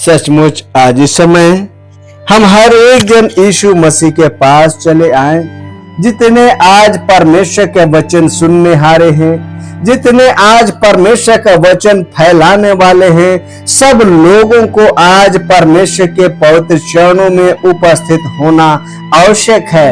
सचमुच आज इस समय हम हर एक जन यीशु मसीह के पास चले आए। जितने आज परमेश्वर के वचन सुनने हारे हैं, जितने आज परमेश्वर का वचन फैलाने वाले हैं, सब लोगों को आज परमेश्वर के पवित्र चरणों में उपस्थित होना आवश्यक है,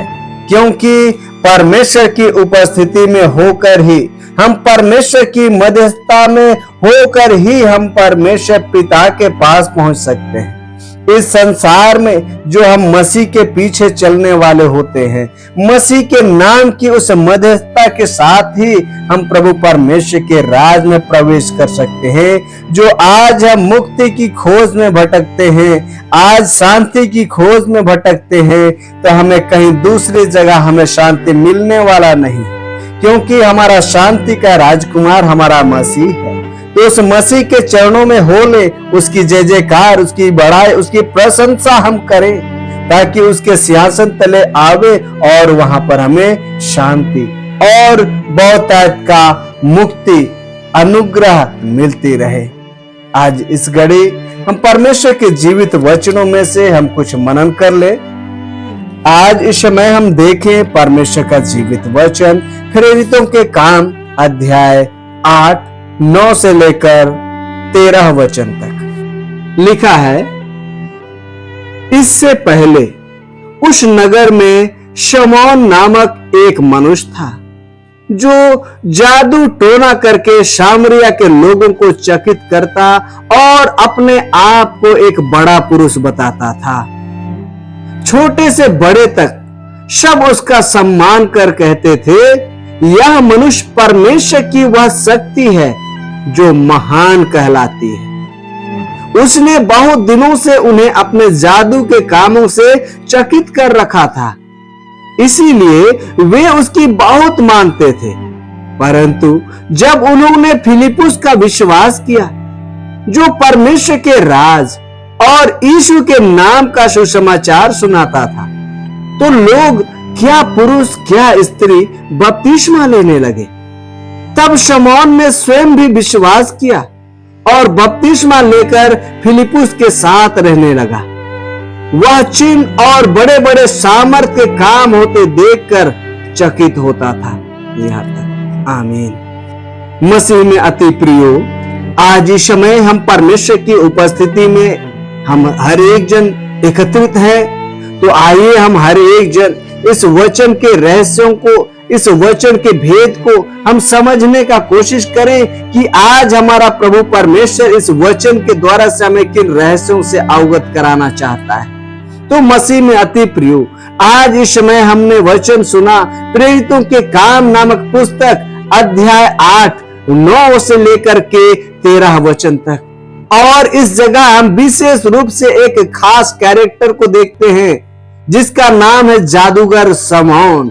क्योंकि परमेश्वर की उपस्थिति में होकर ही हम परमेश्वर की मध्यस्थता में होकर ही हम परमेश्वर पिता के पास पहुंच सकते हैं। इस संसार में जो हम मसीह के पीछे चलने वाले होते हैं, मसीह के नाम की उस मध्यस्थता के साथ ही हम प्रभु परमेश्वर के राज में प्रवेश कर सकते हैं। जो आज हम मुक्ति की खोज में भटकते हैं, आज शांति की खोज में भटकते हैं, तो हमें कहीं दूसरी जगह हमें शांति मिलने वाला नहीं, क्योंकि हमारा शांति का राजकुमार हमारा मसीह है। तो उस मसीह के चरणों में हो ले, उसकी जय जयकार, उसकी बड़ाई, उसकी प्रशंसा हम करें, ताकि उसके सिंहासन तले आवे और वहां पर हमें शांति और बहुतायत का मुक्ति अनुग्रह मिलती रहे। आज इस घड़ी हम परमेश्वर के जीवित वचनों में से हम कुछ मनन कर ले। आज इस समय हम देखें परमेश्वर का जीवित वचन प्रेरितों के काम अध्याय 8 9 से लेकर 13 वचन तक लिखा है। इससे पहले उस नगर में शमौन नामक एक मनुष्य था, जो जादू टोना करके सामरिया के लोगों को चकित करता और अपने आप को एक बड़ा पुरुष बताता था। छोटे से बड़े तक सब उसका सम्मान कर कहते थे, यह मनुष्य परमेश्वर की वह शक्ति है जो महान कहलाती है। उसने बहुत दिनों से उन्हें अपने जादू के कामों से चकित कर रखा था, इसीलिए वे उसकी बहुत मानते थे। परंतु जब उन्होंने फिलिपुस का विश्वास किया, जो परमेश्वर के राज और यीशु के नाम का सुसमाचार सुनाता था, तो लोग क्या पुरुष क्या स्त्री बपतिस्मा लेने लगे। तब शमौन ने स्वयं भी विश्वास किया और बपतिस्मा लेकर फिलिपुस के साथ रहने लगा। वह चिन्ह और बड़े बड़े सामर्थ के काम होते देखकर चकित होता था। यहाँ तक आमीन। मसीह में अति प्रियो, आज इस समय हम परमेश्वर की उपस्थिति में हम हर एक जन एकत्रित हैं। तो आइए हम हर एक जन इस वचन के रहस्यों को, इस वचन के भेद को हम समझने का कोशिश करें कि आज हमारा प्रभु परमेश्वर इस वचन के द्वारा से हमें किन रहस्यों से अवगत कराना चाहता है। तो मसीह में अति प्रियो, आज इस समय हमने वचन सुना प्रेरितों के काम नामक पुस्तक अध्याय 8 9 से लेकर के 13 वचन तक। और इस जगह हम विशेष रूप से एक खास कैरेक्टर को देखते हैं, जिसका नाम है जादूगर शमौन।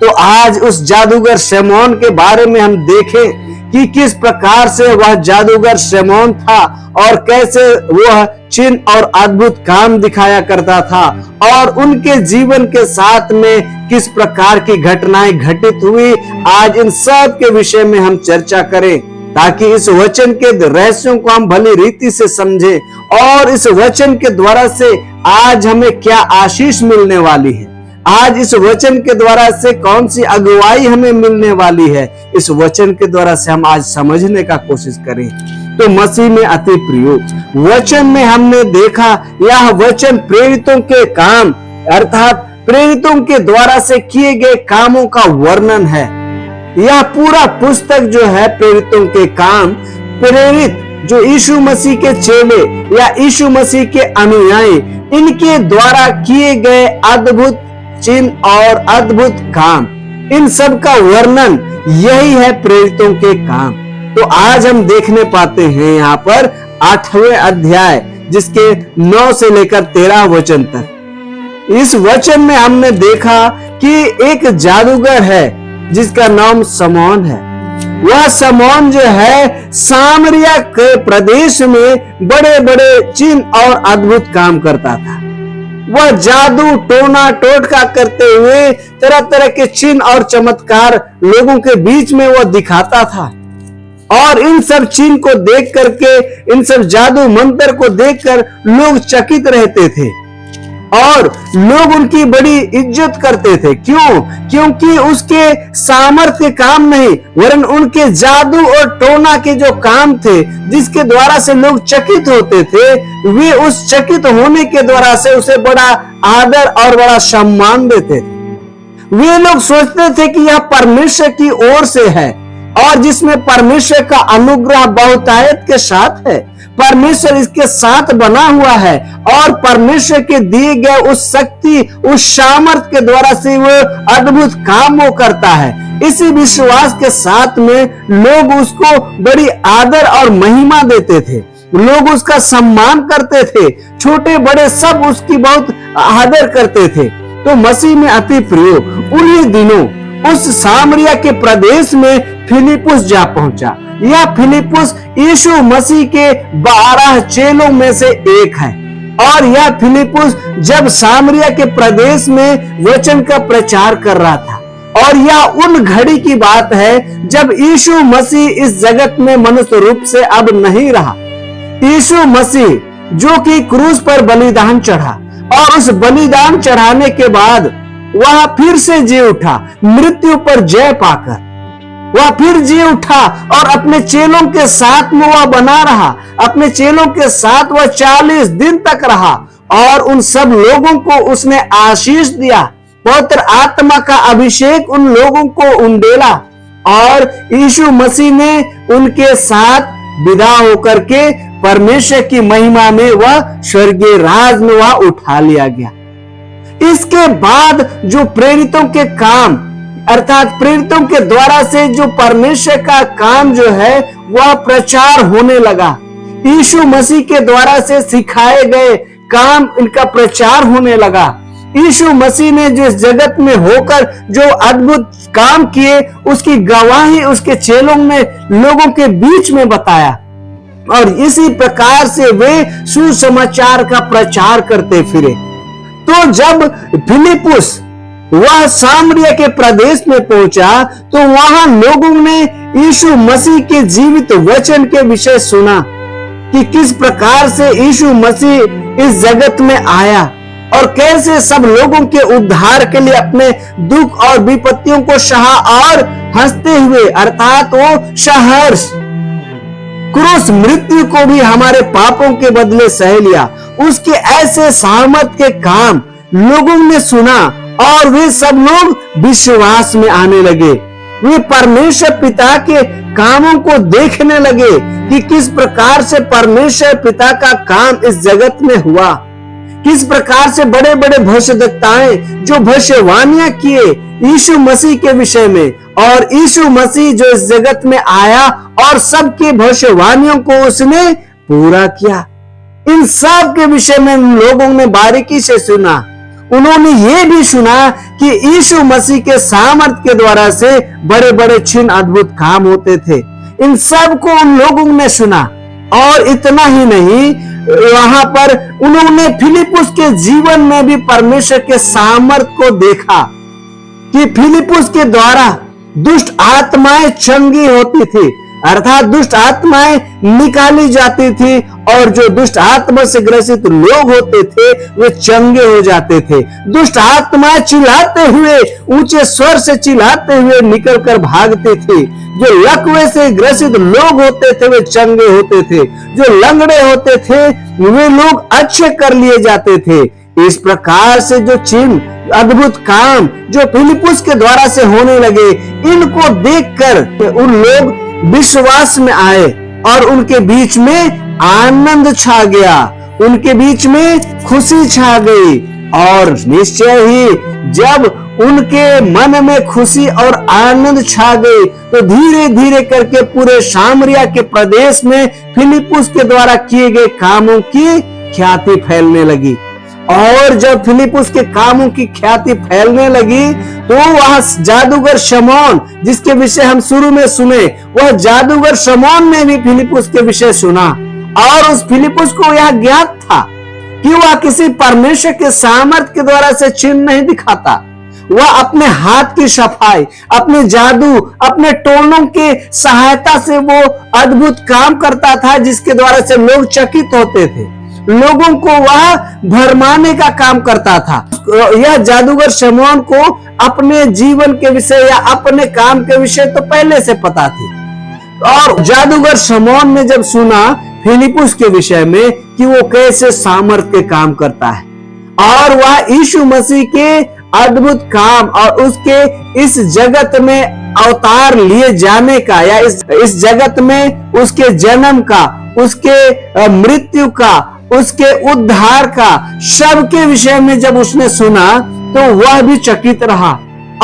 तो आज उस जादूगर शमौन के बारे में हम देखें कि किस प्रकार से वह जादूगर शमौन था और कैसे वह चिन्ह और अद्भुत काम दिखाया करता था, और उनके जीवन के साथ में किस प्रकार की घटनाएं घटित हुई। आज इन सब के विषय में हम चर्चा करें, ताकि इस वचन के रहस्यों को हम भली रीति से समझें और इस वचन के द्वारा से आज हमें क्या आशीष मिलने वाली है, आज इस वचन के द्वारा से कौन सी अगुवाई हमें मिलने वाली है, इस वचन के द्वारा से हम आज समझने का कोशिश करें। तो मसीह में अति प्रियो, वचन में हमने देखा यह वचन प्रेरितों के काम अर्थात प्रेरितों के द्वारा से किए गए कामों का वर्णन है। यह पूरा पुस्तक जो है प्रेरितों के काम, प्रेरित जो यीशु मसीह के चेले या यीशु मसीह के अनुयायी, इनके द्वारा किए गए अद्भुत चिन्ह और अद्भुत काम, इन सब का वर्णन यही है प्रेरितों के काम। तो आज हम देखने पाते हैं यहाँ पर 8वें अध्याय, जिसके 9 से लेकर 13 वचन तक। इस वचन में हमने देखा कि एक जादूगर है जिसका नाम शमौन है। वह शमौन जो है सामरिया के प्रदेश में बड़े बड़े चिन्ह और अद्भुत काम करता था। वह जादू टोना टोटका करते हुए तरह तरह के चिन्ह और चमत्कार लोगों के बीच में वह दिखाता था। और इन सब चिन्ह को देख करके, इन सब जादू मंत्र को देखकर लोग चकित रहते थे और लोग उनकी बड़ी इज्जत करते थे। क्यों? क्योंकि उसके सामर्थ्य काम नहीं, वरन उनके जादू और टोना के जो काम थे, जिसके द्वारा से लोग चकित होते थे, वे उस चकित होने के द्वारा से उसे बड़ा आदर और बड़ा सम्मान देते थे। वे लोग सोचते थे कि यह परमेश्वर की ओर से है और जिसमें परमेश्वर का अनुग्रह बहुतायत के साथ है, परमेश्वर इसके साथ बना हुआ है और परमेश्वर के दिए गए उस शक्ति, उस सामर्थ के द्वारा से वो अद्भुत काम वो करता है। इसी विश्वास के साथ में लोग उसको बड़ी आदर और महिमा देते थे, लोग उसका सम्मान करते थे, छोटे बड़े सब उसकी बहुत आदर करते थे। तो मसीह में अति प्रिय उन्हीं दिनों उस सामरिया के प्रदेश में फिलिपुस जा पहुंचा। यह फिलिपुस यीशु मसीह के 12 चेलों में से एक है और यह फिलिपुस जब सामरिया के प्रदेश में वचन का प्रचार कर रहा था, और यह उन घड़ी की बात है जब यीशु मसीह इस जगत में मनुष्य रूप से अब नहीं रहा। यीशु मसीह जो कि क्रूस पर बलिदान चढ़ा और उस बलिदान चढ़ाने के बाद वह फिर से जी उठा, मृत्यु पर जय पाकर वह फिर जी उठा और अपने चेलों के साथ में वह बना रहा। अपने चेलों के साथ वह 40 दिन तक रहा और उन सब लोगों को उसने आशीष दिया। पवित्र आत्मा का अभिषेक उन लोगों को उंडेला और यीशु मसीह ने उनके साथ विदा होकर के परमेश्वर की महिमा में वह स्वर्गीय राज में वह उठा लिया गया। इसके बाद जो प्रेरितों के काम अर्थात प्रेरितों के द्वारा से जो परमेश्वर का काम जो है वह प्रचार होने लगा। यीशु मसीह के द्वारा से सिखाए गए काम इनका प्रचार होने लगा। यीशु मसीह ने जो इस जगत में होकर जो अद्भुत काम किए उसकी गवाही उसके चेलों ने लोगों के बीच में बताया और इसी प्रकार से वे सुसमाचार का प्रचार करते फिरे। तो जब फिलिपुस वह सामरिया के प्रदेश में पहुंचा तो वहां लोगों ने यीशु मसीह के जीवित वचन के विषय सुना कि किस प्रकार से यीशु मसीह इस जगत में आया और कैसे सब लोगों के उद्धार के लिए अपने दुख और विपत्तियों को सहा और हंसते हुए अर्थात वो सहर्ष क्रूस मृत्यु को भी हमारे पापों के बदले सह लिया। उसके ऐसे सामर्थ के काम लोगों ने सुना और वे सब लोग विश्वास में आने लगे। वे परमेश्वर पिता के कामों को देखने लगे कि किस प्रकार से परमेश्वर पिता का काम इस जगत में हुआ, किस प्रकार से बड़े बड़े भविष्यद्वक्ताएं जो भविष्यवाणियां किए यीशु मसीह के विषय में, और यीशु मसीह जो इस जगत में आया और सबके भविष्यवाणियों को उसने पूरा किया। इन सब के विषय में लोगों ने बारीकी से सुना। उन्होंने ये भी सुना कि यीशु मसीह के सामर्थ के द्वारा से बड़े बड़े चिन्ह अद्भुत काम होते थे। इन सब को उन लोगों ने सुना और इतना ही नहीं, वहां पर उन्होंने फिलिपुस के जीवन में भी परमेश्वर के सामर्थ को देखा कि फिलिपुस के द्वारा दुष्ट आत्माएं चंगी होती थी, अर्थात दुष्ट आत्माएं निकाली जाती थी और जो दुष्ट आत्मा से ग्रसित लोग होते थे वे चंगे हो जाते थे। दुष्ट आत्माएं चिल्लाते हुए, ऊंचे स्वर से चिल्लाते हुए निकल कर भागते थे। जो लकवे से ग्रसित लोग होते थे वे चंगे होते थे, जो लंगड़े होते थे वे लोग अच्छे कर लिए जाते थे। इस प्रकार से जो चिन्ह अद्भुत काम जो फिलिपुस के द्वारा से होने लगे, इनको देखकर उन लोग विश्वास में आए और उनके बीच में आनंद छा गया, उनके बीच में खुशी छा गई। और निश्चय ही जब उनके मन में खुशी और आनंद छा गई तो धीरे धीरे करके पूरे सामरिया के प्रदेश में फिलिपुस के द्वारा किए गए कामों की ख्याति फैलने लगी। और जब फिलिपुस के कामों की ख्याति फैलने लगी तो वह जादूगर शमौन, जिसके विषय हम शुरू में सुने, वह जादूगर शमौन ने भी फिलिपुस के विषय सुना और उस फिलिपुस को यह ज्ञात था कि वह किसी परमेश्वर के सामर्थ के द्वारा से चिन्ह नहीं दिखाता, वह अपने हाथ की सफाई, अपने जादू, अपने टोनों के सहायता से वो अद्भुत काम करता था, जिसके द्वारा से लोग चकित होते थे। लोगों को वह भरमाने का काम करता था। यह जादूगर शमौन को अपने जीवन के विषय या अपने काम के विषय तो पहले से पता थी। और जादूगर शमौन ने जब सुना फिलिपुस के विषय में कि वो कैसे सामर्थ के काम करता है और वह यीशु मसीह के अद्भुत काम और उसके इस जगत में अवतार लिए जाने का या इस जगत में उसके जन्म का, उसके मृत्यु का, उसके उद्धार का, सबके विषय में जब उसने सुना तो वह भी चकित रहा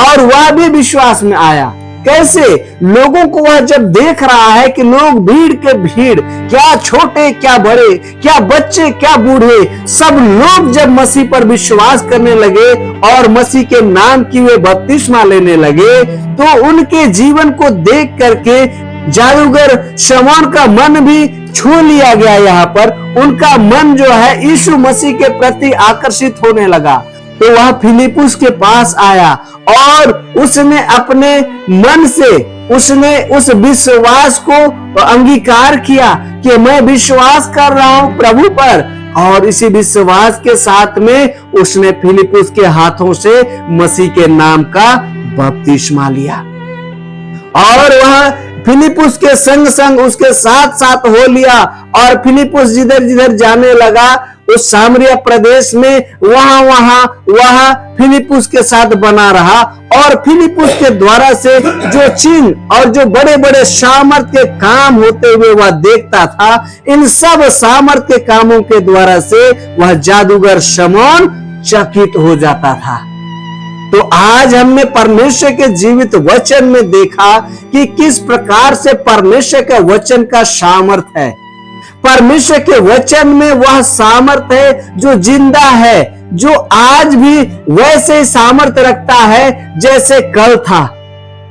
और वह भी विश्वास में आया। कैसे? लोगों को वह जब देख रहा है कि लोग भीड़ के भीड़, क्या छोटे क्या बड़े, क्या बच्चे क्या बूढ़े, सब लोग जब मसीह पर विश्वास करने लगे और मसीह के नाम की वे बपतिस्मा लेने लगे, तो उनके जीवन को देख करके जादूगर शमौन का मन भी छू लिया गया। यहाँ पर उनका मन जो है यीशु मसीह के प्रति आकर्षित होने लगा। तो वह फिलिपुस के पास आया और उसने अपने मन से उसने उस विश्वास को अंगीकार किया कि मैं विश्वास कर रहा हूं प्रभु पर, और इसी विश्वास के साथ में उसने फिलिपुस के हाथों से मसीह के नाम का बपतिस्मा लिया और वह फिलिपुस के संग संग उसके साथ साथ हो लिया। और फिलिपुस जिधर जिधर जाने लगा उस सामरिया प्रदेश में वहां फिलिपुस के साथ बना रहा और फिलिपुस के द्वारा से जो चिन्ह और जो बड़े बड़े सामर्थ के काम होते हुए वह देखता था, इन सब सामर्थ के कामों के द्वारा से वह जादूगर शमौन चकित हो जाता था। तो आज हमने परमेश्वर के जीवित वचन में देखा कि किस प्रकार से परमेश्वर के वचन का सामर्थ है। परमेश्वर के वचन में वह सामर्थ है जो जिंदा है, जो आज भी वैसे सामर्थ रखता है जैसे कल था।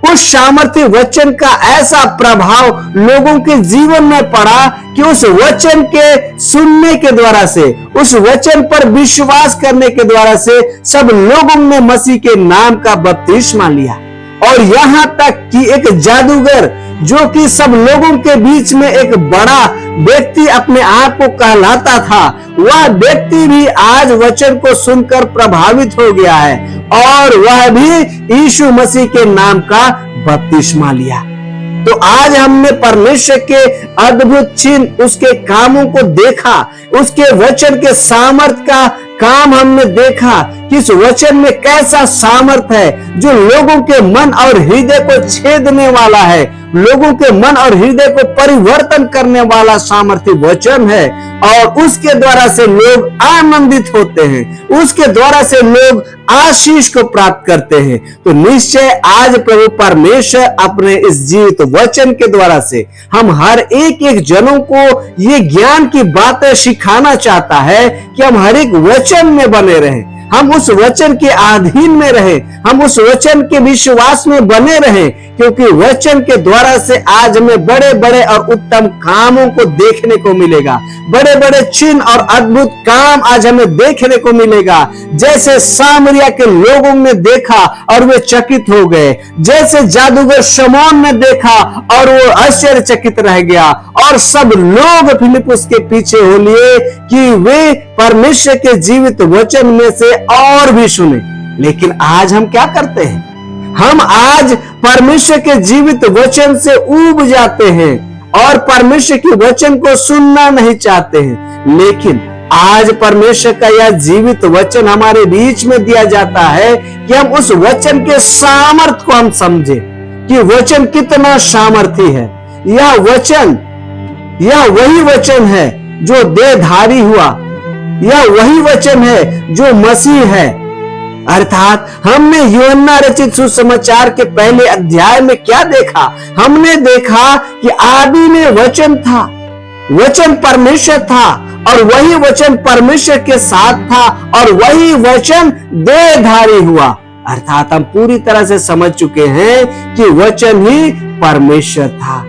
उस सामर्थ्य वचन का ऐसा प्रभाव लोगों के जीवन में पड़ा कि उस वचन के सुनने के द्वारा से, उस वचन पर विश्वास करने के द्वारा से सब लोगों ने मसीह के नाम का बपतिस्मा लिया। और यहां तक कि एक जादूगर जो कि सब लोगों के बीच में एक बड़ा व्यक्ति अपने आप को कहलाता था, वह व्यक्ति भी आज वचन को सुनकर प्रभावित हो गया है और वह भी यीशु मसीह के नाम का बपतिस्मा लिया। तो आज हमने परमेश्वर के अद्भुत चिन्ह, उसके कामों को देखा, उसके वचन के सामर्थ का काम हमने देखा कि इस वचन में कैसा सामर्थ है जो लोगों के मन और हृदय को छेदने वाला है, लोगों के मन और हृदय को परिवर्तन करने वाला सामर्थ्य वचन है। और उसके द्वारा से लोग आनंदित होते हैं, उसके द्वारा से लोग आशीष को प्राप्त करते हैं। तो निश्चय आज प्रभु परमेश्वर अपने इस जीवित वचन के द्वारा से हम हर एक जनों को ये ज्ञान की बातें सिखाना चाहता है कि हम हर एक वचन में बने रहें, हम उस वचन के अधीन में रहें, हम उस वचन के विश्वास में बने रहें, क्योंकि वचन के द्वारा से आज हमें बड़े बड़े और उत्तम कामों को देखने को मिलेगा, बड़े बड़े चिन्ह और अद्भुत काम आज हमें देखने को मिलेगा। जैसे सामरिया के लोगों ने देखा और वे चकित हो गए, जैसे जादूगर शमौन ने देखा और वो आश्चर्यचकित रह गया और सब लोग फिलिपुस के पीछे हो लिए कि वे परमेश्वर के जीवित वचन में से और भी सुने। लेकिन आज हम क्या करते हैं? हम आज परमेश्वर के जीवित वचन से ऊब जाते हैं और परमेश्वर के वचन को सुनना नहीं चाहते हैं। लेकिन आज परमेश्वर का यह जीवित वचन हमारे बीच में दिया जाता है कि हम उस वचन के सामर्थ को हम समझे कि वचन कितना सामर्थी है। यह वही वचन है जो देहधारी हुआ, यह वही वचन है जो मसीह है। अर्थात हमने यूहन्ना रचित सुसमाचार के पहले अध्याय में क्या देखा? हमने देखा कि आदि में वचन था, वचन परमेश्वर था और वही वचन परमेश्वर के साथ था और वही वचन देहधारी हुआ। अर्थात हम पूरी तरह से समझ चुके हैं कि वचन ही परमेश्वर था।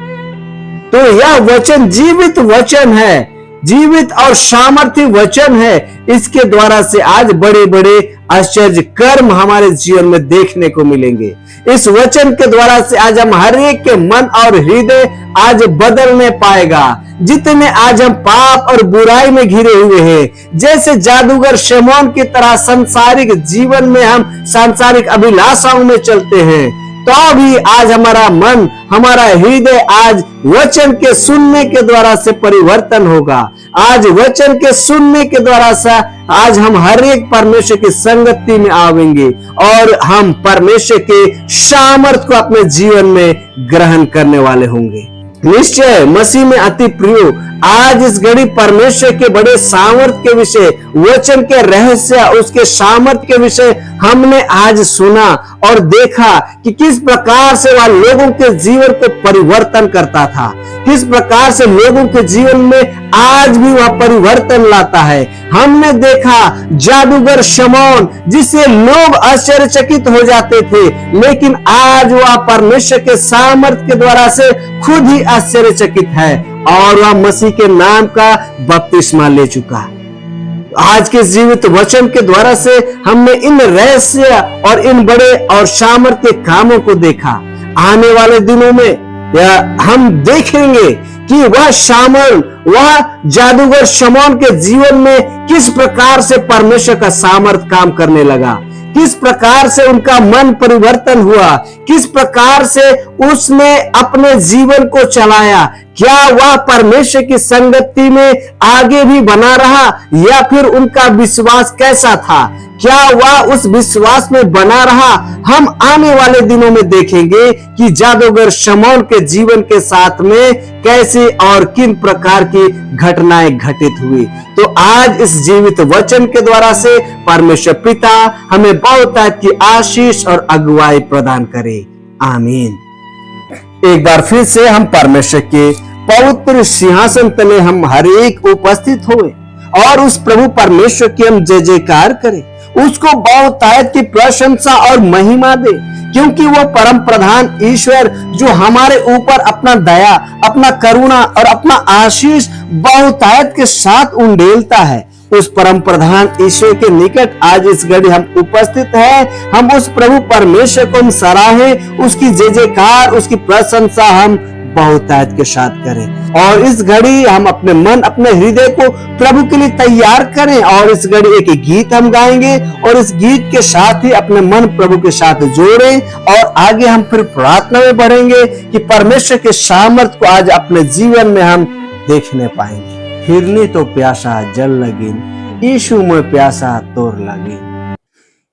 तो यह वचन जीवित वचन है, जीवित और सामर्थ्य वचन है। इसके द्वारा से आज बड़े बड़े आश्चर्य कर्म हमारे जीवन में देखने को मिलेंगे। इस वचन के द्वारा से आज हम हर एक के मन और हृदय आज बदलने पाएगा। जितने आज हम पाप और बुराई में घिरे हुए हैं, जैसे जादूगर शमौन की तरह सांसारिक जीवन में हम सांसारिक अभिलाषाओं में चलते हैं, तो भी आज हमारा मन, हमारा हृदय आज वचन के सुनने के द्वारा से परिवर्तन होगा। आज वचन के सुनने के द्वारा से आज हम हर एक परमेश्वर की संगति में आवेंगे और हम परमेश्वर के सामर्थ को अपने जीवन में ग्रहण करने वाले होंगे। निश्चय मसीह में अति प्रियो, आज इस घड़ी परमेश्वर के बड़े सामर्थ के विषय, वचन के रहस्य, उसके सामर्थ के विषय हमने आज सुना और देखा कि किस प्रकार से वह लोगों के जीवन को परिवर्तन करता था, किस प्रकार से लोगों के जीवन में आज भी वह परिवर्तन लाता है। हमने देखा जादूगर शमौन, जिससे लोग आश्चर्यचकित हो जाते थे, लेकिन आज वह परमेश्वर के सामर्थ के द्वारा से खुद ही आश्चर्यचकित है और वह मसीह के नाम का बपतिस्मा ले चुका। आज के जीवित वचन के द्वारा से हमने इन रहस्य और इन बड़े और सामर्थ्य कामों को देखा। आने वाले दिनों में हम देखेंगे कि वह शामल, वह जादूगर शमौन के जीवन में किस प्रकार से परमेश्वर का सामर्थ काम करने लगा, किस प्रकार से उनका मन परिवर्तन हुआ, किस प्रकार से उसने अपने जीवन को चलाया। क्या वह परमेश्वर की संगति में आगे भी बना रहा या फिर उनका विश्वास कैसा था? क्या वह उस विश्वास में बना रहा? हम आने वाले दिनों में देखेंगे कि जादूगर शमौन के जीवन के साथ में कैसे और किन प्रकार की घटनाएं घटित हुई। तो आज इस जीवित वचन के द्वारा से परमेश्वर पिता हमें बहुतायत की आशीष और अगुवाई प्रदान करे। आमीन। एक बार फिर से हम परमेश्वर के पवित्र सिंहासन तले हम हर एक उपस्थित हुए और उस प्रभु परमेश्वर की हम जय जयकार करें, उसको बहुतायत की प्रशंसा और महिमा दे, क्योंकि वो परम प्रधान ईश्वर जो हमारे ऊपर अपना दया, अपना करुणा और अपना आशीष बहुतायत के साथ उंडेलता है। उस परम प्रधान ईश्वर के निकट आज इस घड़ी हम उपस्थित हैं। हम उस प्रभु परमेश्वर को हम सराहें, उसकी जय जयकार, उसकी प्रशंसा हम बहुतायत के साथ करें और इस घड़ी हम अपने मन, अपने हृदय को प्रभु के लिए तैयार करें और इस घड़ी एक गीत हम गाएंगे और इस गीत के साथ ही अपने मन प्रभु के साथ जोड़ें और आगे हम फिर प्रार्थना में बढ़ेंगे कि परमेश्वर के सामर्थ को आज अपने जीवन में हम देखने पाएंगे। हिरनी तो प्यासा जल लगिन, यीशु में प्यासा तोर लगिन।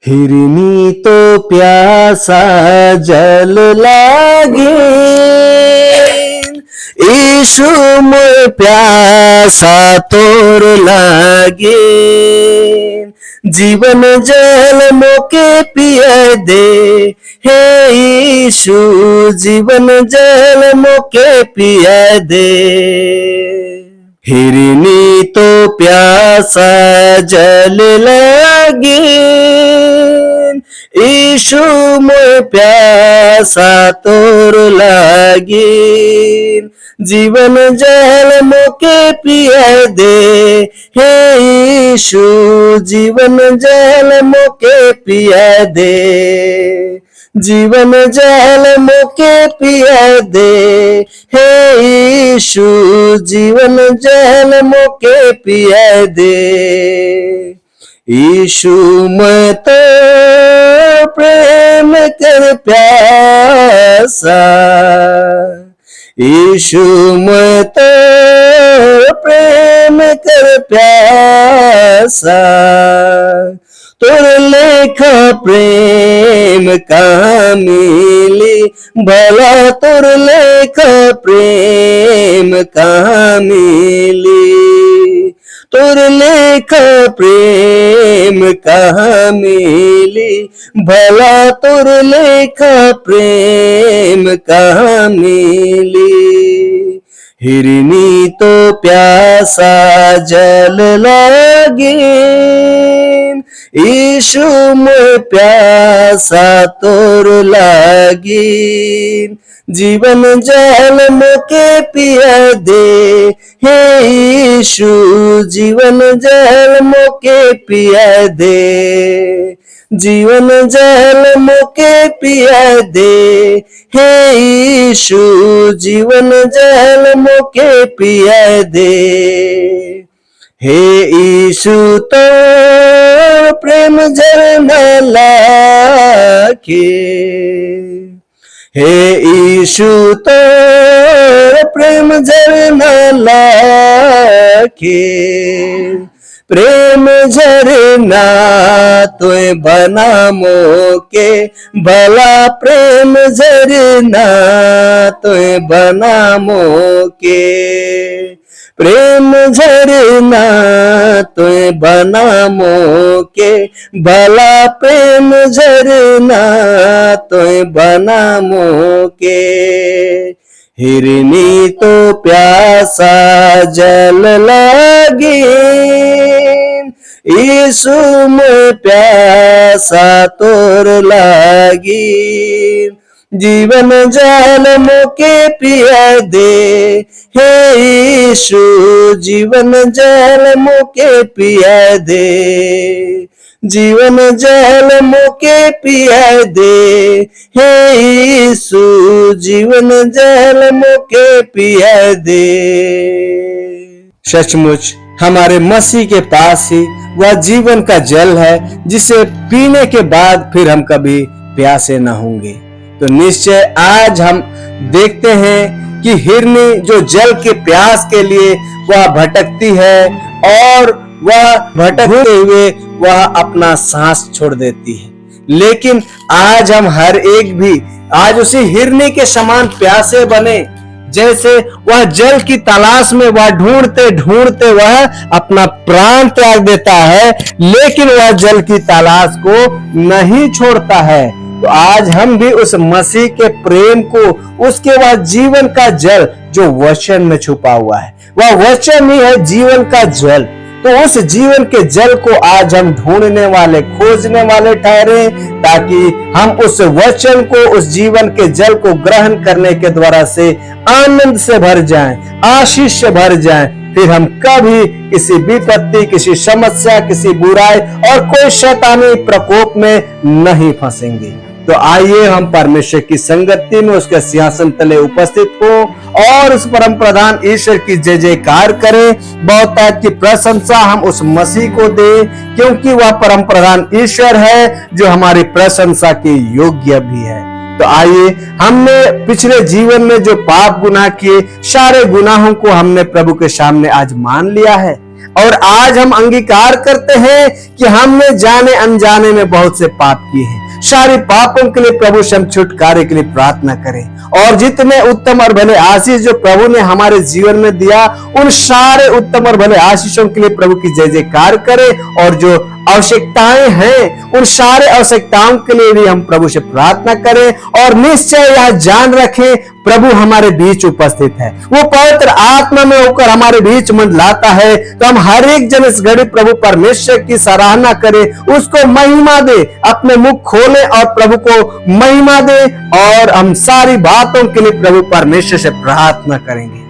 हिरनी तो प्यासा जल लागे, यीशु में प्यासा तोर लागे। जीवन जल मोके पिए दे, हे यीशु जीवन जल मोके पिए दे। हिरनी तो प्यासा जल लागे, यीशु मोए प्यासा तोर लागे। जीवन जल मोके पिए दे, हे यीशु जीवन जल मोके पिए दे। जीवन जल मोके पिए दे, हे यीशु जीवन जल मोके पिए दे। यीशु मैं तो प्रेम कर प्यासा, यीशु मैं तो प्रेम कर प्यासा। तोर लेखा प्रेम कहाँ मिली भला, तोर लेखा प्रेम कहाँ मिली। तोर लेखा प्रेम कहाँ मिली भला, तोर लेखा प्रेम कहाँ मिली। हिरनी तो प्यासा जल लागे, यीशु मोह प्यासा तोर लागी, जीवन जल मोके पिया दे, हे यीशु जीवन जल मोके पिया दे, जीवन जल मोके पिया दे, हे यीशु जीवन जल मोके पिया दे, हे यीशु तो प्रेम झरना लाके, हे यीशु तो प्रेम झरना लाके, प्रेम झरना तोय बना मोके, भला प्रेम झरना तोय बना मोके, प्रेम झरना तोय बना मोके, भला प्रेम झरना तोय बना मोके, हिरनी तो प्यासा जल लागी, यीशु मोह प्यासा तोर लागी, जीवन जल मोके पिया दे, हे यीशु जीवन जल मोके पिया दे, जीवन जल मोके पिया दे, हे यीशु जीवन जल मोके पिया दे। सचमुच हमारे मसीह के पास ही वह जीवन का जल है, जिसे पीने के बाद फिर हम कभी प्यासे न होंगे। तो निश्चय आज हम देखते हैं कि हिरनी जो जल के प्यास के लिए वह भटकती है, और वह भटकते हुए वह अपना सांस छोड़ देती है, लेकिन आज हम हर एक भी आज उसी हिरनी के समान प्यासे बने, जैसे वह जल की तलाश में वह ढूंढते ढूंढते वह अपना प्राण त्याग देता है, लेकिन वह जल की तलाश को नहीं छोड़ता है। तो आज हम भी उस मसीह के प्रेम को, उसके वह जीवन का जल जो वचन में छुपा हुआ है, वह वचन ही है जीवन का जल, तो उस जीवन के जल को आज हम ढूंढने वाले, खोजने वाले ठहरे, ताकि हम उस वचन को, उस जीवन के जल को ग्रहण करने के द्वारा से आनंद से भर जाएं, आशीष से भर जाएं। फिर हम कभी किसी विपत्ति, किसी समस्या, किसी बुराई और कोई शैतानी प्रकोप में नहीं फंसेंगे। तो आइए हम परमेश्वर की संगति में उसके सिंहासन तले उपस्थित हो और उस परम प्रधान ईश्वर की जय जयकार करें। बहुतायत की प्रशंसा हम उस मसीह को दे, क्योंकि वह परम प्रधान ईश्वर है जो हमारी प्रशंसा के योग्य भी है। तो आइए, हमने पिछले जीवन में जो पाप गुनाह किए, सारे गुनाहों को हमने प्रभु के सामने आज मान लिया है, और आज हम अंगीकार करते हैं कि हमने जाने अनजाने में बहुत से पाप किए हैं। सारे पापों के लिए प्रभु से हम छुटकारे के लिए प्रार्थना करें, और जितने उत्तम और भले आशीष जो प्रभु ने हमारे जीवन में दिया, उन सारे उत्तम और भले आशीषों के लिए प्रभु की जय जयकार करें, और जो आवश्यकताएं हैं उन सारे आवश्यकताओं के लिए भी हम प्रभु से प्रार्थना करें, और निश्चय यह जान रखें प्रभु हमारे बीच उपस्थित है, वो पवित्र आत्मा में होकर हमारे बीच मंडलाता है। तो हम हर एक जन इस घड़ी प्रभु परमेश्वर की सराहना करें, उसको महिमा दे, अपने मुख खोले और प्रभु को महिमा दे, और हम सारी बातों के लिए प्रभु परमेश्वर से प्रार्थना करेंगे।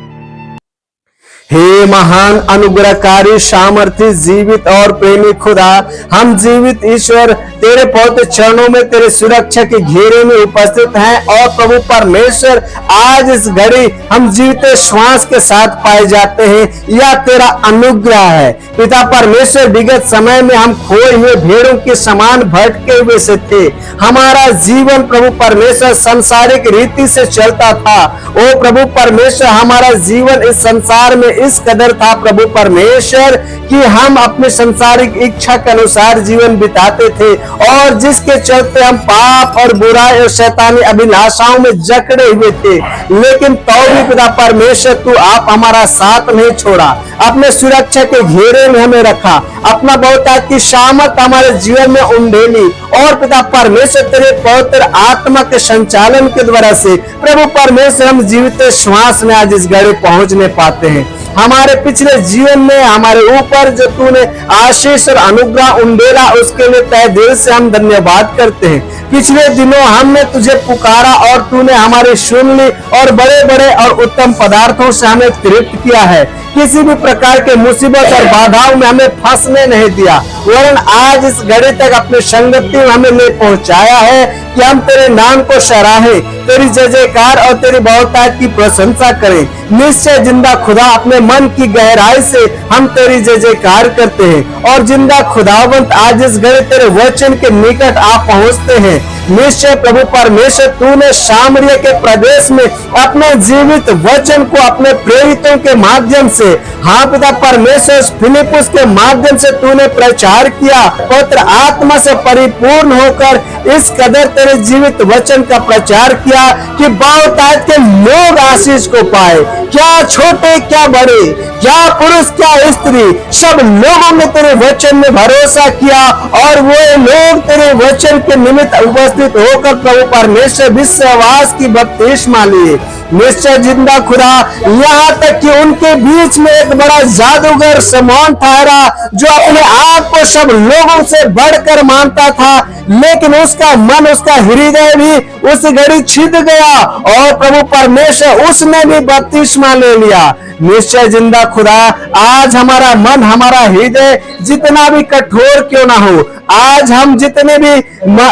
हे महान अनुग्रहकारी, सामर्थी, जीवित और प्रेमी खुदा, हम जीवित ईश्वर तेरे पवित्र चरणों में, तेरे सुरक्षा के घेरे में उपस्थित हैं, और प्रभु परमेश्वर आज इस घड़ी हम जीवित श्वास के साथ पाए जाते हैं, यह तेरा अनुग्रह है। पिता परमेश्वर, विगत समय में हम खोए हुए भेड़ों के समान भटके हुए से थे, हमारा जीवन प्रभु परमेश्वर संसारिक रीति से चलता था। ओ प्रभु परमेश्वर, हमारा जीवन इस संसार में इस कदर था प्रभु परमेश्वर कि हम अपने संसारिक इच्छा के अनुसार जीवन बिताते थे, और जिसके चलते हम पाप और बुराई और शैतानी अभिलाषाओं में जकड़े हुए थे। लेकिन तो भी पिता परमेश्वर, तू आप हमारा साथ नहीं छोड़ा, अपने सुरक्षा के घेरे में हमें रखा, अपना बहुतायत की सामर्थ हमारे जीवन में उंडेली, और पिता परमेश्वर तेरे पवित्र आत्मा के संचालन के द्वारा से प्रभु परमेश्वर हम जीवित श्वास में आज इस घड़ी पहुंचने पाते हैं। हमारे पिछले जीवन में हमारे ऊपर जो तूने आशीष और अनुग्रह उंडेला, उसके लिए तहे दिल से हम धन्यवाद करते हैं। पिछले दिनों हमने तुझे पुकारा और तूने हमारी सुन ली और बड़े बड़े और उत्तम पदार्थों से हमें तृप्त किया है। किसी भी प्रकार के मुसीबत और बाधाओं में हमें फंसने नहीं दिया, वरन आज इस घड़ी तक अपनी संगति में हमें ले पहुंचाया है कि हम तेरे नाम को सराहे, तेरी जय जयकार और तेरी बहुतायत की प्रशंसा करें। निश्चय जिंदा खुदा, अपने मन की गहराई से हम तेरी जय जयकार करते हैं और जिंदा खुदावंत आज इस घड़ी तेरे वचन के निकट आप पहुंचते हैं। निश्चय प्रभु परमेश्वर, तूने सामरिया के प्रदेश में अपने जीवित वचन को अपने प्रेरितों के माध्यम से, हाँ पिता परमेश्वर, फिलिपुस के माध्यम से तूने प्रचार किया। पवित्र आत्मा से परिपूर्ण होकर इस कदर तेरे जीवित वचन का प्रचार किया कि बहुतायत के लोग आशीष को पाए। क्या छोटे क्या बड़े, क्या पुरुष क्या स्त्री, सब लोगों ने तेरे वचन में भरोसा किया और वो लोग तेरे वचन के निमित्त उपस्थित होकर प्रभु परमेश्वर विश्वास की बपतिस्मा लिए। निश्चय जिंदा खुदा, यहाँ तक कि उनके बीच में एक बड़ा जादूगर शमौन ठहरा, जो अपने आप को सब लोगों से बढ़कर मानता था, लेकिन उसका मन, उसका हृदय भी उस घड़ी छिद गया और प्रभु परमेश्वर उसने भी बपतिस्मा ले लिया। निश्चय जिंदा खुदा, आज हमारा मन, हमारा हृदय जितना भी कठोर क्यों ना हो, आज हम जितने भी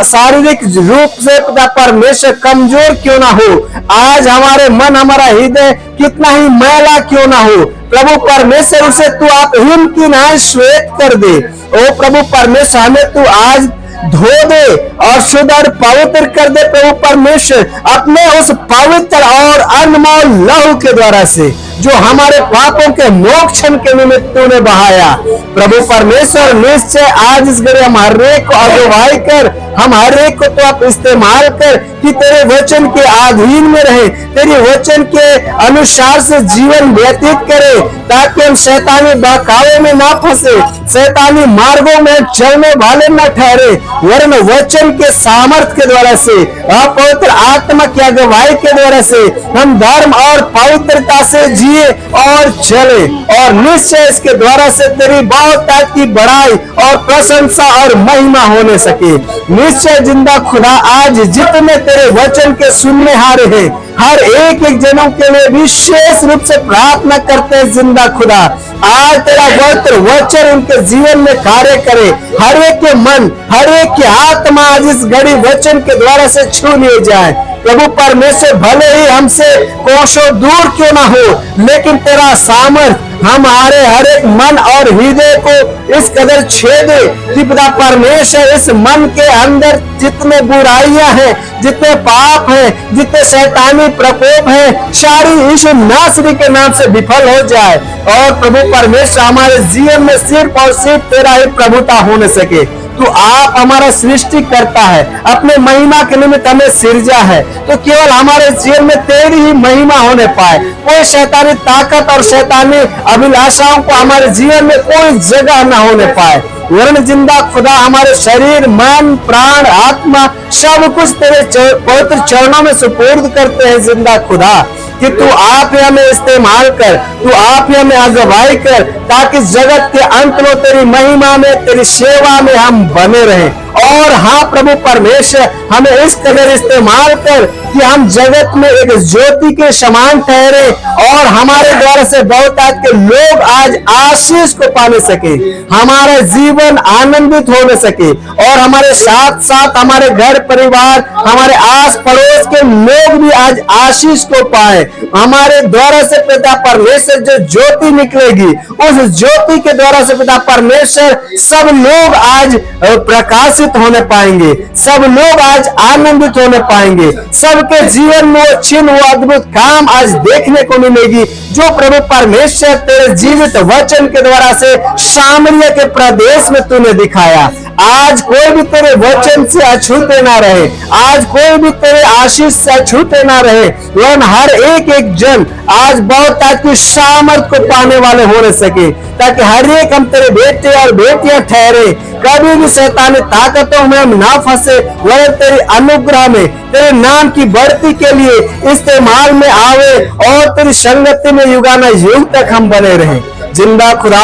शारीरिक रूप से पिता परमेश्वर कमजोर क्यों ना हो, आज हमारे मन, हमारा हृदय कितना ही मैला क्यों ना हो, प्रभु परमेश्वर उसे तू आप हिमकिनाए श्वेत कर दे। ओ प्रभु परमेश्वर, हमें तू आज धो दे और शुद्ध और पवित्र कर दे प्रभु परमेश्वर, अपने उस पवित्र और अनमोल लहू के द्वारा से जो हमारे पापों के मोक्षण के निमित्त तूने बहाया। प्रभु परमेश्वर, निश्चय आज इस घड़ी हम हर एक को अगुवाई कर, हम हर एक को तो आप इस्तेमाल कर कि तेरे वचन के अधीन में रहे, तेरे वचन के अनुसार से जीवन व्यतीत करे, ताकि हम शैतानी बहकावे में ना फंसे, शैतानी मार्गों में चलने वाले न ठहरे, वरन वचन के सामर्थ के द्वारा से, पवित्र आत्मा की अगुवाई के द्वारा से हम धर्म और पवित्रता से जिए और चले, और निश्चय इसके द्वारा से तेरी बहुतायत की बड़ाई और प्रशंसा और महिमा होने सके। निश्चय जिंदा खुदा, आज जितने तेरे वचन के सुनने हारे हैं, हर एक जनों के लिए विशेष रूप से प्रार्थना करते हैं जिंदा खुदा, आज तेरा पवित्र वचन उनके जीवन में कार्य करे, हर एक के मन, हर एक की आत्मा आज इस घड़ी वचन के द्वारा से छू लिए जाए। प्रभु परमेश्वर, भले ही हमसे कोसों दूर क्यों ना हो, लेकिन तेरा सामर्थ हमारे हर एक मन और हृदय को इस कदर छेदे कि पिता परमेश्वर, इस मन के अंदर जितने बुराइयां हैं, जितने पाप हैं, जितने शैतानी प्रकोप है, सारी यीशु नासरी के नाम से विफल हो जाए और प्रभु परमेश्वर हमारे जीवन में सिर्फ और सिर्फ तेरा ही प्रभुता होने सके। तू आप हमारा सृष्टि करता है, अपने महिमा के निमित्त हमें सिरजा है, तो केवल हमारे जीवन में तेरी ही महिमा होने पाए, कोई शैतानी ताकत और शैतानी अभिलाषाओं को हमारे जीवन में कोई जगह न होने पाए, वरन जिंदा खुदा हमारे शरीर, मन, प्राण, आत्मा सब कुछ तेरे पवित्र चरणों में सुपुर्द करते हैं जिंदा खुदा, कि तू आप ही हमें इस्तेमाल कर, तू आप ही हमें अगुवाई कर, ताकि जगत के अंत में तेरी महिमा में, तेरी सेवा में हम बने रहें। और हाँ प्रभु परमेश्वर, हमें इस कदर इस्तेमाल कर कि हम जगत में एक ज्योति के समान ठहरे और हमारे द्वारा से बहुतायत के लोग आज आशीष को पाने सके, हमारा जीवन आनंदित होने सके और हमारे साथ साथ हमारे घर परिवार, हमारे आस पड़ोस के लोग भी आज आशीष को पाए। हमारे द्वारा से पिता परमेश्वर जो ज्योति निकलेगी, उस ज्योति के द्वारा से पिता परमेश्वर सब लोग आज प्रकाशित होने पाएंगे, सब लोग आज आनंदित होने पाएंगे, सबके जीवन में वो चिन्ह, वो अद्भुत काम आज देखने को मिलेगी जो प्रभु परमेश्वर तेरे जीवित वचन के द्वारा से सामरिया के प्रदेश में तूने दिखाया। आज कोई भी तेरे वचन से अछूते ना रहे, आज कोई भी तेरे आशीष से अछूते ना रहे, वरन हर एक एक जन आज बहुत ताकि सामर्थ को पाने वाले होने सके, ताकि हर एक हम तेरे बेटे और बेटियां ठहरे, कभी भी शैतानी ताकतों में हम ना फंसे, वरन तेरे अनुग्रह में तेरे नाम की बढ़ती के लिए इस्तेमाल में आवे और तेरी संगति में युगाना युग तक हम बने रहे। जिंदा खुदा,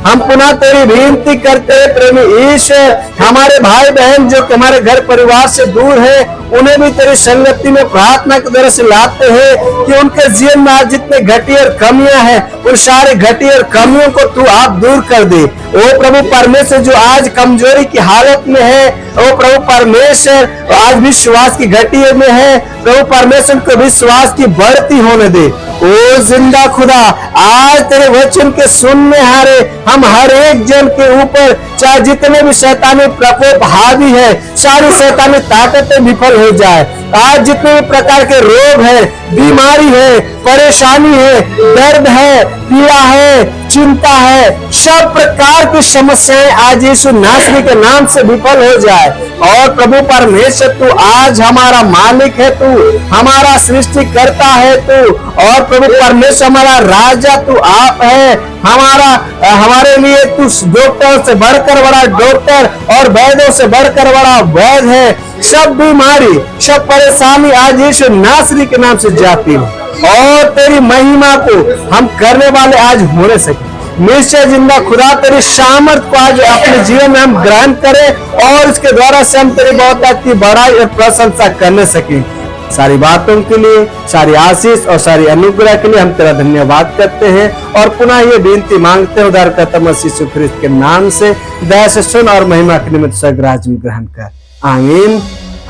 हम पुनः तेरी विनती करते हैं प्रेमी ईश्वर, हमारे भाई बहन जो हमारे घर परिवार से दूर है, उन्हें भी तेरी संगति में प्रार्थना के द्वारा से लाते हैं कि उनके जीवन में आज जितने घटिया और कमियां हैं, उन सारे घटिया और कमियों को तू आप दूर कर दे। ओ प्रभु परमेश्वर, जो आज कमजोरी की हालत में है, ओ प्रभु परमेश्वर आज विश्वास की घटिया में है, प्रभु परमेश्वर को विश्वास की बढ़ती होने दे। ओ जिंदा खुदा, आज तेरे वचन के सुनने हारे हम हर एक जन के ऊपर, चाहे जितने भी शैतानी प्रकोप हावी है, सारी शैतानी ताकतें विफल हो जाए। आज जितने भी प्रकार के रोग है, बीमारी है, परेशानी है, दर्द है, पीड़ा है, चिंता है, सब प्रकार की समस्याएं आज यीशु नासरी के नाम से विफल हो जाए। और प्रभु परमेश्वर, तू आज हमारा मालिक है, तू हमारा सृष्टिकर्ता है, तू और प्रभु परमेश्वर हमारा राजा तू आप है। हमारे लिए तू डॉक्टर से बढ़कर बड़ा डॉक्टर और वैद्यों से बढ़कर बड़ा वैद्य है। सब बीमारी, सब परेशानी आज यीशु नासरी के नाम से जाती है और तेरी महिमा को हम करने वाले आज होने सके। निश्चय जिंदा खुदा, तेरी सामर्थ को आज अपने जीवन में हम ग्रहण करें और इसके द्वारा से हम तेरी बहुत की बड़ाई और प्रशंसा करने सके। सारी बातों के लिए, सारी आशीष और सारी अनुग्रह के लिए हम तेरा धन्यवाद करते हैं और पुनः ये विनती मांगते हैं उद्धारकर्ता मसीह यीशु ख्रिस्त के नाम से, दया से सुन और महिमा के निमित्त स्वर्गराज में ग्रहण कर, आमीन।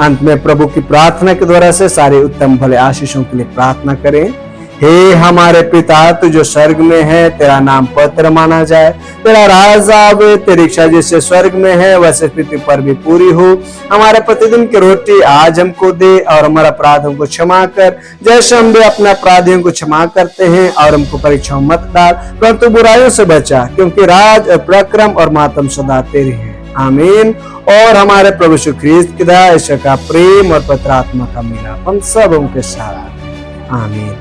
अंत में प्रभु की प्रार्थना के द्वारा से सारे उत्तम भले आशीषों के लिए प्रार्थना करें। हे हमारे पिता, तू जो स्वर्ग में है, तेरा नाम पवित्र माना जाए, तेरा राज आवे, तेरी इच्छा जैसे स्वर्ग में है वैसे पृथ्वी पर भी पूरी हो। हमारे प्रतिदिन की रोटी आज हमको दे और हमारा अपराधों को क्षमा कर, जैसे हम भी अपने अपराधियों को क्षमा करते हैं, और हमको परीक्षा मत डाल परंतु बुराइयों से बचा, क्योंकि राज और पराक्रम और मातम सदा तेरे हैं, आमीन। और हमारे प्रभु यीशु ख्रिस्त की दया, ईश्वर का प्रेम और पवित्र आत्मा का मिलाप हम सब उनके साथ, आमीन।